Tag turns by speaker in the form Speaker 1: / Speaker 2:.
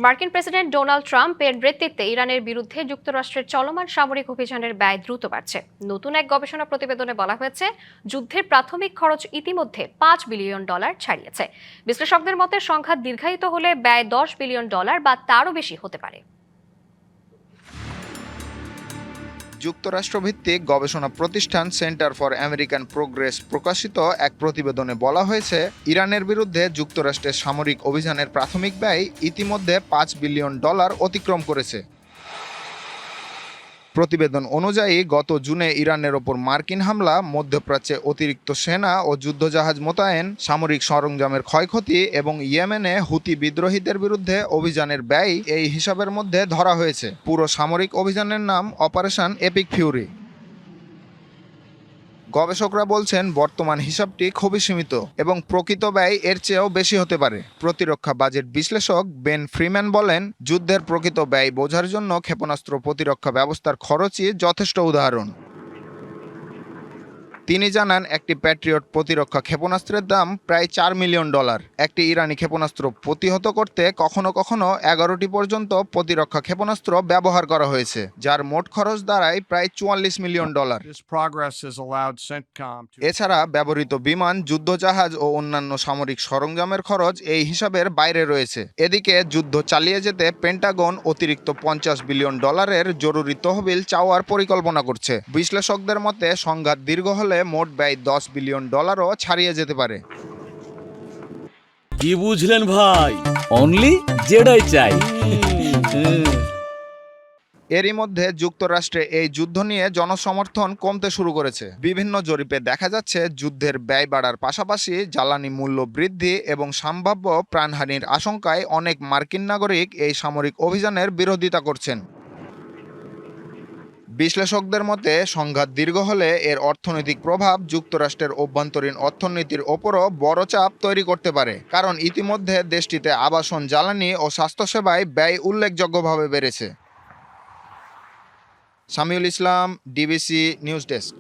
Speaker 1: মার্কিন president Donald ট্রাম্পের নেতৃত্বে ইরানের বিরুদ্ধে যুক্তরাষ্ট্রের চলমান সামরিক অভিযানের ব্যয় দ্রুত বাড়ছে। নতুন এক গবেষণা প্রতিবেদনে বলা হয়েছে, যুদ্ধের প্রাথমিক খরচ ইতিমধ্যে $5 বিলিয়ন ছাড়িয়েছে। বিশ্লেষকদের মতে সংঘাত দীর্ঘায়িত হলে ব্যয় $10 বিলিয়ন বা তারও বেশি হতে পারে।
Speaker 2: যুক্তরাষ্ট্রভিত্তিক গবেষণা প্রতিষ্ঠান সেন্টার ফর আমেরিকান প্রোগ্রেস প্রকাশিত এক প্রতিবেদনে বলা হয়েছে, ইরানের বিরুদ্ধে যুক্তরাষ্ট্রের সামরিক অভিযানের প্রাথমিক ব্যয় ইতিমধ্যে $5 বিলিয়ন অতিক্রম করেছে। প্রতিবেদন অনুযায়ী গত জুনে ইরানের ওপর মার্কিন হামলা, মধ্যপ্রাচ্যে অতিরিক্ত সেনা ও যুদ্ধজাহাজ মোতায়েন, সামরিক সরঞ্জামের ক্ষয়ক্ষতি এবং ইয়েমেনে হুতি বিদ্রোহীদের বিরুদ্ধে অভিযানের ব্যয় এই হিসাবের মধ্যে ধরা হয়েছে। পুরো সামরিক অভিযানের নাম অপারেশন এপিক ফিউরি। গবেষকরা বলছেন, বর্তমান হিসাবটি খুবই সীমিত এবং প্রকৃত ব্যয় এর চেয়েও বেশি হতে পারে। প্রতিরক্ষা বাজেট বিশ্লেষক বেন ফ্রিম্যান বলেন, যুদ্ধের প্রকৃত ব্যয় বোঝার জন্য ক্ষেপণাস্ত্র প্রতিরক্ষা ব্যবস্থার খরচই যথেষ্ট উদাহরণ। তিনি জানান, একটি প্যাট্রিয়ট প্রতিরক্ষা ক্ষেপণাস্ত্রের দাম প্রায় $4 মিলিয়ন। একটি ইরানি ক্ষেপণাস্ত্র প্রতিহত করতে কখনো কখনো 11টি পর্যন্ত প্রতিরক্ষা ক্ষেপণাস্ত্র ব্যবহার করা হয়েছে, যার মোট খরচ দাঁড়ায় প্রায় $44 মিলিয়ন। এছাড়া ব্যবহৃত বিমান, যুদ্ধজাহাজ ও অন্যান্য সামরিক সরঞ্জামের খরচ এই হিসাবের বাইরে রয়েছে। এদিকে যুদ্ধ চালিয়ে যেতে পেন্টাগন অতিরিক্ত $50 বিলিয়ন জরুরি তহবিল চাওয়ার পরিকল্পনা করছে। বিশ্লেষকদের মতে সংঘাত দীর্ঘ হলে মোট ব্যয় $10 বিলিয়ন ছাড়িয়ে যেতে পারে।
Speaker 3: কি বুঝলেন ভাই? অনলি জেডাই চাই।
Speaker 2: এরই মধ্যে যুক্তরাষ্ট্রে এই যুদ্ধ নিয়ে জনসমর্থন কমতে শুরু করেছে। বিভিন্ন জরিপে দেখা যাচ্ছে, যুদ্ধের ব্যয় বাড়ার পাশাপাশি জ্বালানি মূল্য বৃদ্ধি এবং সম্ভাব্য প্রাণহানির আশঙ্কায় অনেক মার্কিন নাগরিক এই সামরিক অভিযানের বিরোধিতা করছেন। বিশ্লেষকদের মতে সংঘাত দীর্ঘ হলে এর অর্থনৈতিক প্রভাব যুক্তরাষ্ট্রের অভ্যন্তরীণ অর্থনীতির ওপরও বড় চাপ তৈরি করতে পারে, কারণ ইতিমধ্যে দেশটিতে আবাসন, জ্বালানি ও স্বাস্থ্যসেবায় ব্যয় উল্লেখযোগ্যভাবে বেড়েছে। সামিউল ইসলাম, ডিবিসি নিউজ ডেস্ক।